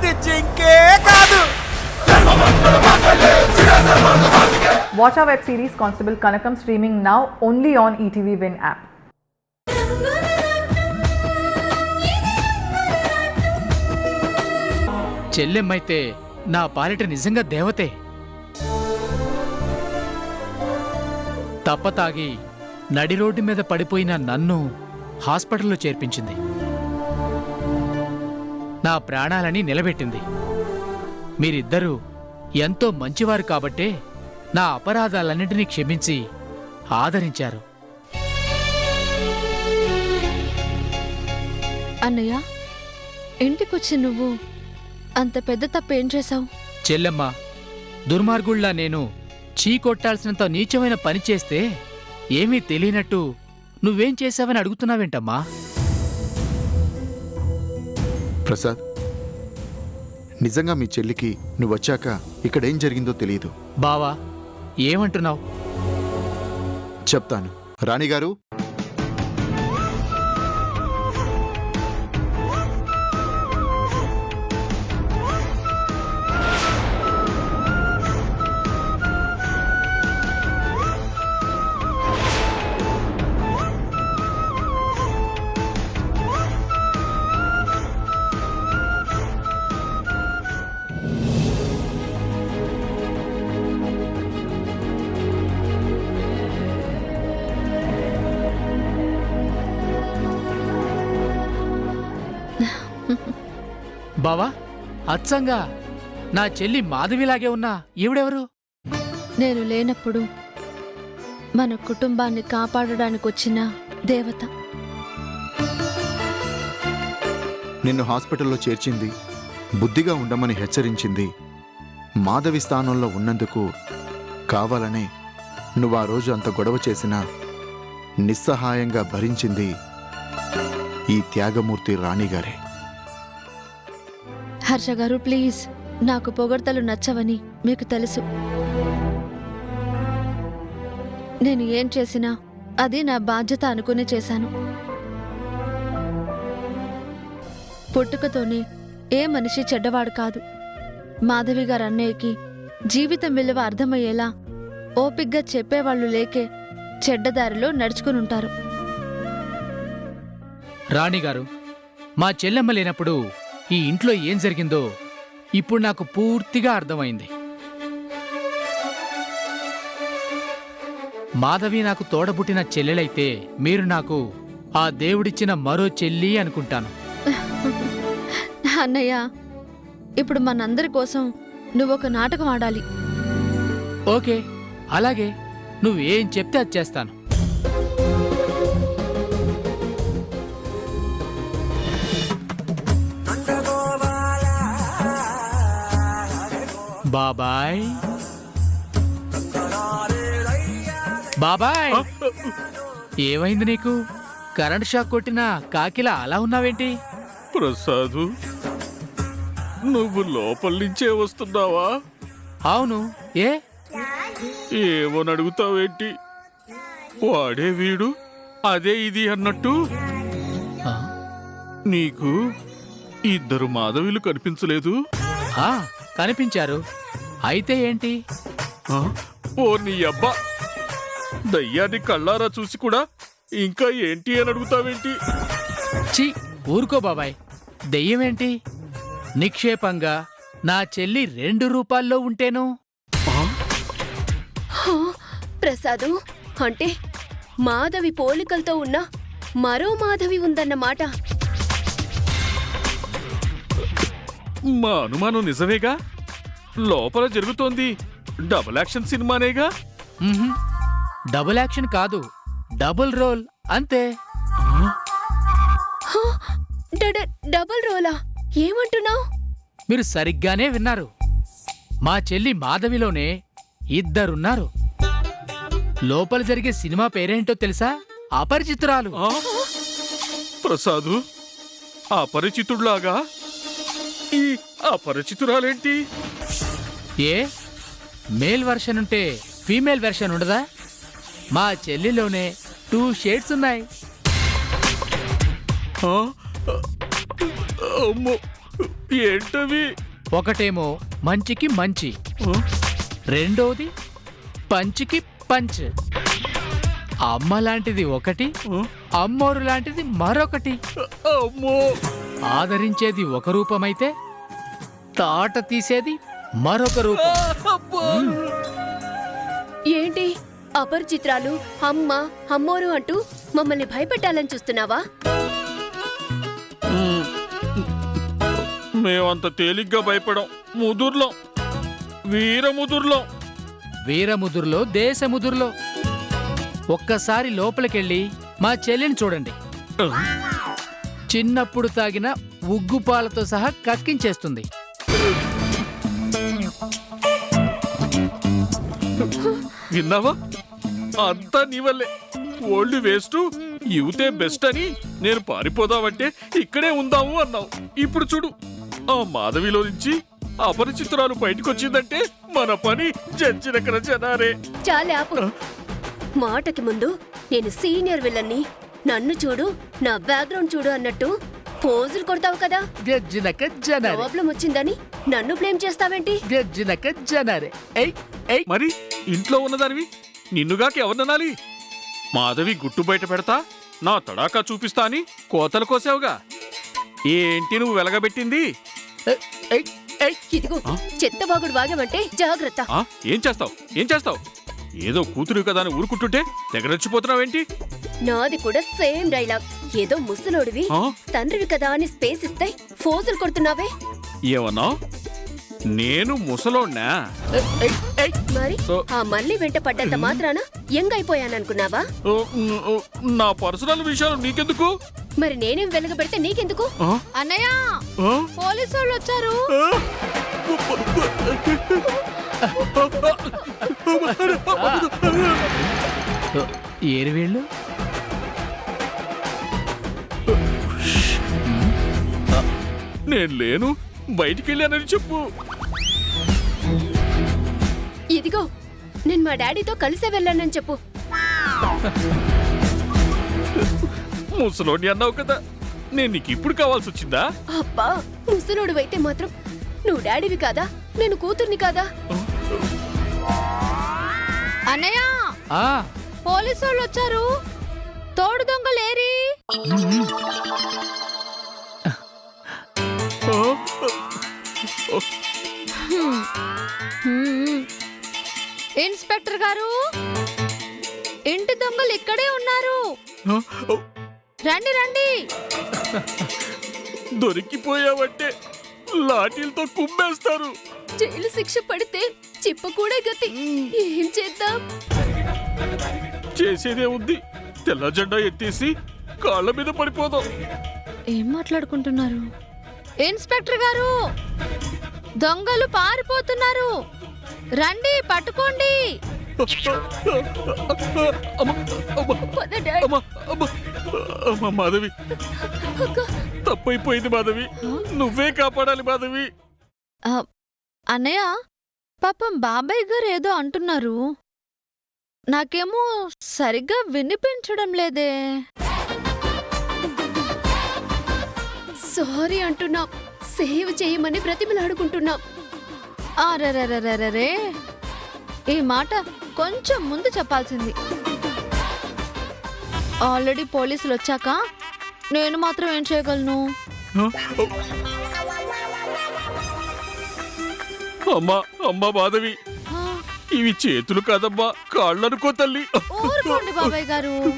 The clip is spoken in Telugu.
అది జింకే కాదు. Watch our web series Constable Kanakam streaming now only on ETV Win app. చెల్లెమ్మైతే నా పాలిట నిజంగా దేవతే. తప్పతాగి నడి రోడ్డు మీద పడిపోయిన నన్ను హాస్పిటల్లో చేర్పించింది. నా ప్రాణాలని నిలబెట్టింది. మీరిద్దరూ ఎంతో మంచివారు కాబట్టే నా అపరాధాలన్నింటినీ క్షమించి ఆదరించారు. అన్నయ్య, ఇంటికొచ్చి నువ్వు అంత పెద్ద తప్పేం చేశావు? చెల్లెమ్మ, దుర్మార్గుళ్లా నేను చీకొట్టాల్సినంత నీచమైన పని చేస్తే ఏమీ తెలియనట్టు నువ్వేం చేశావని అడుగుతున్నావేంటమ్మా? ప్రసాద్, నిజంగా మీ చెల్లికి నువ్వొచ్చాక ఇక్కడేం జరిగిందో తెలియదు. బావా, ఏమంటున్నావు? చెప్తాను. రాణిగారు, బావా, అచ్చంగా నా చెల్లి మాధవిలాగే ఉన్నా ఈవిడెవరు? నేను లేనప్పుడు మన కుటుంబాన్ని కాపాడడానికి వచ్చిన దేవత. నిన్ను హాస్పిటల్లో చేర్చింది, బుద్ధిగా ఉండమని హెచ్చరించింది, మాధవి స్థానంలో ఉన్నందుకు కావాలనే నువ్వు ఆ రోజు అంత గొడవ చేసినా నిస్సహాయంగా భరించింది ఈ త్యాగమూర్తి రాణిగారే. హర్ష గారు, ప్లీజ్, నాకు పొగడ్తలు నచ్చవని మీకు తెలుసు. నేను ఏం చేసినా అది నా బాధ్యత అనుకునే చేశాను. పుట్టుకతోనే ఏ మనిషి చెడ్డవాడు కాదు. మాధవి గారు అన్నయ్యకి జీవితం విలువ అర్థమయ్యేలా ఓపిగ్గా చెప్పేవాళ్లు లేకే చెడ్డదారిలో నడుచుకునుంటారు. రాణిగారు, మా చెల్లెమ్మ లేనప్పుడు ఈ ఇంట్లో ఏం జరిగిందో ఇప్పుడు నాకు పూర్తిగా అర్థమైంది. మాధవి నాకు తోడబుట్టిన చెల్లెలైతే మీరు నాకు ఆ దేవుడిచ్చిన మరో చెల్లి అనుకుంటాను. అన్నయ్య, ఇప్పుడు మనందరి కోసం నువ్వొక నాటకం ఆడాలి. ఓకే, అలాగే. నువ్వేం చెప్తే అది చేస్తాను. బాబాయ్, బాబాయ్, ఏమైంది నీకు? కరెంట్ షాక్ కొట్టినా కాకిలా అలా ఉన్నావేంటి? ప్రసాదు, నువ్వు లోపల నుంచే వస్తున్నావా? అవును. ఏ? ఏమని అడుగుతావేంటి? వాడే వీడు, అదే ఇది అన్నట్టు. ఆ, నీకు ఇద్దరు మాధవిలు కనిపించలేదు? ఆ, కనిపించారు. అయితే ఏంటి? ఓ నీ అబ్బా, దయ్యాన్ని కళ్ళారా చూసి కూడా ఇంకా ఏంటి అని అడుగుతావేంటి? ఛీ, ఊరుకో బాబాయ్. దెయ్యమేంటి? నిక్షేపంగా నా చెల్లి 2 రూపాల్లో ఉంటేను. ప్రసాదు, అంటే మాధవి పోలికలతో ఉన్న మరో మాధవి ఉందన్నమాట. మా అనుమానం నిజమేగా? లోపల జరుగుతోంది డబుల్ యాక్షన్ సినిమానేగా? డబుల్ యాక్షన్ కాదు, డబుల్ రోల్ అంతే. డబుల్ రోలా? ఏమంటున్నావు? మీరు సరిగ్గానే విన్నారు. మా చెల్లి మాధవిలోనే ఇద్దరున్నారు. లోపల జరిగే సినిమా పేరేంటో తెలుసా? అపరిచితురాలు. ప్రసాదు, అపరిచితుడులాగా ఈ అపరిచితురాలేంటి? ఏ మేల్ వెర్షన్ ఉంటే ఫీమేల్ వెర్షన్ ఉండదా? మా చెల్లిలోనే 2 షేడ్స్ ఉన్నాయి. అమ్మో, ఏంటవి? ఒకటేమో మంచికి మంచి, ఆ? రెండోది పంచికి పంచ్. అమ్మ లాంటిది ఒకటి, ఆ? అమ్మోరు లాంటిది మరొకటి. అమ్మో! ఆదరించేది ఒక రూపమైతే తాట తీసేది మరొక రూపం. అబ్బా! ఏంటి అపరిచిత్రాలు, అమ్మ, అమ్మోరు అంటూ మమ్మల్ని భయపెట్టాలని చూస్తున్నావా? మేమంత తేలిగ్గా భయపడం. ముదుర్లం, వీరముదుర్లం. వీరముదురులో దేశముదురులో. ఒక్కసారి లోపలికెళ్ళి మా చెల్లిని చూడండి. చిన్నప్పుడు తాగిన ఉగ్గుపాలతో సహా కక్కించేస్తుంది. విన్నావా? అంతా నీ వల్లే. ఓల్డ్ వేస్ట్, యూతే బెస్ట్ అని నేను పారిపోదామంటే ఇక్కడే ఉందాము అన్నావు. ఇప్పుడు చూడు, ఆ మాధవిలో నుంచి అపరిచితురాలు బయటకొచ్చిందంటే మన పని జంచినకర జనారే. చాలే ఆపు. మాటకి ముందు నేను సీనియర్ విలన్ని, నన్ను చూడు, నా బ్యాక్గ్రౌండ్ చూడు అన్నట్టు పోజులు కొడతావు కదా. గజ్జినక జనరే, ప్రాబ్లం వచ్చిందని నన్ను బ్లేమ్ చేస్తావేంటి? గజ్జినక జనరే. ఏయ్ ఏయ్, మరి ఇంట్లో ఉన్నదానివి నిన్నుగాకి ఎవరిననాలి? మాధవి గుట్టు బయట పెడతా, నా తడాకా చూపిస్తా అని కోతలు కోసావుగా. ఏంటి నువ్వు వెలగబెట్టింది? ఏయ్, ఏయ్, ఏయ్. ఇదిగో చెత్తబాగుడు వాగామంటే జాగ్రత్త. ఆ? ఏం చేస్తావు? ఏం చేస్తావు? ఏదో కూతురు కదా అని ఊరుకుంటుంటే తెగరచ్చిపోతున్నావేంటి? నాది కూడా సేమ్ డైలాగ్. ఏదో ముసలోడివి, ఆ? తండ్రివి కదా అని స్పేస్ ఇస్తే ఫోజులు కొడుతున్నావే. ఏమన్నా? నేను ముసలోడ్నా? ఏయ్, ఏయ్, ఏయ్. మరి ఓ. ఆ మళ్ళీ వెంట పడ్డంత మాత్రాన యంగ్ అయిపోయాననుకున్నావా? ఓ, ఓ, నా పర్సనల్ విషయాలు నీకెందుకు? మరి నేనేం వెలగబెడితే నీకెందుకు? ఆ? అన్నయ్య, ఆ? పోలీసు వాళ్ళు వచ్చారు. ఏరు వీళ్ళు? నేను లేను, బయటికెళ్ళానని చెప్పు. ఇదిగో నేను మా డాడీతో కలిసే వెళ్ళానని చెప్పు. ముసలోని అన్నావు కదా, నేను నీకు ఇప్పుడు కావాల్సి వచ్చిందా? అబ్బా, ముసలోడువైతే మాత్రం నువ్వు డాడీవి కాదా, నేను కూతుర్ని కాదా? అన్నయ్య, ఆ, పోలీసు వాళ్ళు వచ్చారు. తోడు దొంగలేరి. ఆ? ఇన్స్పెక్టర్ గారు, ఇంటి దొంగలు ఇక్కడే ఉన్నారు. ఆ? ఓ, రండి రండి. దొరికిపోయావంటే లాఠీలతో కుమ్మేస్తారు. జైలు శిక్ష పడితే చిప్ప కూడా గతి. ఏం చేద్దాం? చేసేదే ఉంది, తెల్ల జెండా ఎత్తేసి కాళ్ళ మీద పడిపోదాం. ఏం మాట్లాడుకుంటున్నారు? ఇన్స్పెక్టర్ గారు, దొంగలు పారిపోతున్నారు. రండి, పట్టుకోండి. అమ్మ, అమ్మ, పద డాడీ. అమ్మ, అమ్మ, అమ్మ, మాధవి, అక్క, తప్పైపోయింది మాధవి. నువ్వే కాపాడాలి మాధవి. ఆ, అన్నయ్య, పాపం బాబాయ్ గారు ఏదో అంటున్నారు. నాకేమో సరిగ్గా వినిపించడం లేదే. సారీ అంటున్నాం, సేవ్ చేయమని బ్రతిమలాడుకుంటున్నాం. అరెరెరెరెరే, ఈ మాట కొంచెం ముందు చెప్పాల్సింది. ఆల్రెడీ పోలీసులు వచ్చాక నేను మాత్రం ఏం చేయగలను? అమ్మా, అమ్మా మాధవి, ఆ, ఇవి చేతులు కాదమ్మా, కాళ్ళనుకో తల్లి. ఊరుకోండి బాబాయ్ గారు.